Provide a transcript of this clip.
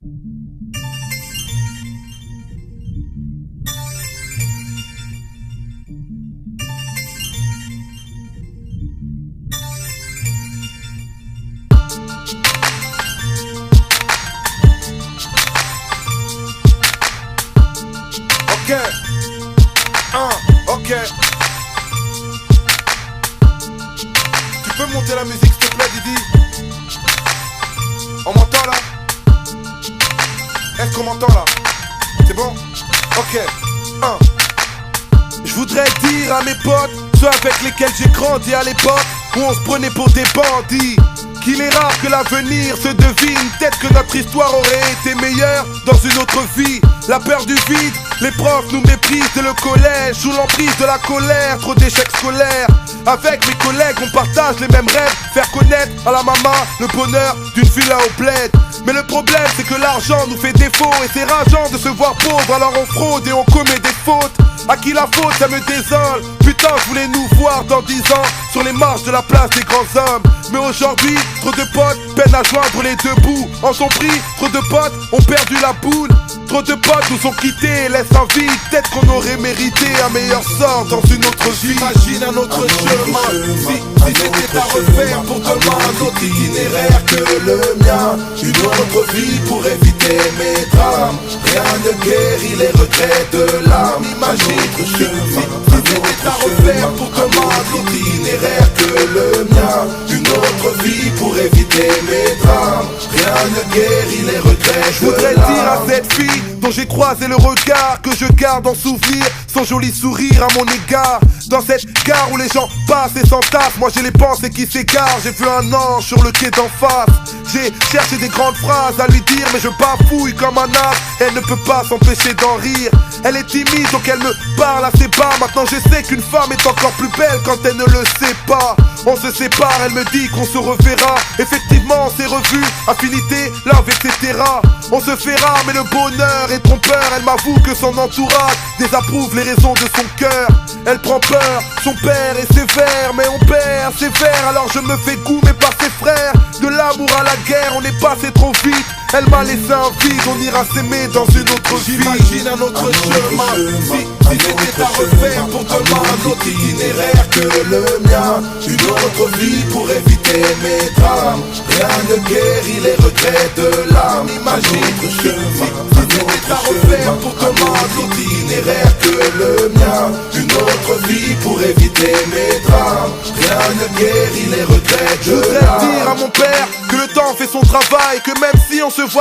Ok, ok. Tu peux monter la musique s'il te plaît Didi? On m'entend là? Est-ce qu'on m'entend là? C'est bon? Ok, Je voudrais dire à mes potes, ceux avec lesquels j'ai grandi à l'époque où on se prenait pour des bandits, qu'il est rare que l'avenir se devine. Peut-être que notre histoire aurait été meilleure dans une autre vie. La peur du vide, les profs nous méprisent dès le collège, sous l'emprise de la colère, trop d'échecs scolaires. Avec mes collègues on partage les mêmes rêves, faire connaître à la maman le bonheur d'une villa au bled. Mais le problème c'est que l'argent nous fait défaut, et c'est rageant de se voir pauvre, alors on fraude et on commet des fautes. À qui la faute, ça me désole. Putain, je voulais nous voir dans 10 ans sur les marches de la place des grands hommes. Mais aujourd'hui, trop de potes peinent à joindre les deux bouts. En son prix, trop de potes ont perdu la boule. Trop de potes nous ont quittés et laissent en vie. Peut-être qu'on aurait mérité un meilleur sort dans une autre vie. J'imagine un autre chemin. Si c'était à refaire pour demain, un autre itinéraire que le mien. Une autre vie pour éviter mes drames. Rien ne guérit les regrets de l'âme. Imagine si c'était à refaire pour demain, un autre itinéraire que le mien. Une autre vie pour éviter mes drames. Rien ne guérit les regrets. Je voudrais dire à cette fille dont j'ai croisé le regard que je garde en souvenir son joli sourire à mon égard. Dans cette gare où les gens passent et s'entassent, moi j'ai les pensées qui s'égarent. J'ai vu un ange sur le quai d'en face. J'ai cherché des grandes phrases à lui dire, mais je bafouille comme un as. Elle ne peut pas s'empêcher d'en rire. Elle est timide donc elle me parle assez bas. Maintenant je sais qu'une femme est encore plus belle quand elle ne le sait pas. On se sépare, elle me dit qu'on se reverra. Effectivement on s'est revus, affinité, love, etc. On se fait rare mais le bonheur est trompeur. Elle m'avoue que son entourage désapprouve les raisons de son cœur. Elle prend peur, son père est sévère, mais on perd sévère. Alors je me fais goumer par ses frères. De l'amour à la guerre, on est passé trop vite. Elle m'a laissé un vide, on ira s'aimer dans une autre vie. J'imagine un autre chemin. Si c'était à refaire pour demain, un autre itinéraire que le mien. Une autre vie pour éviter mes drames. Rien ne guérit les regrets de l'âme. Imagine si c'était à refaire pour demain, un autre itinéraire que le mien. Une autre vie pour éviter mes drames. Rien ne guérit les regrets de l'âme. Je voudrais dire à mon père que le temps fait son travail, que même si on se voit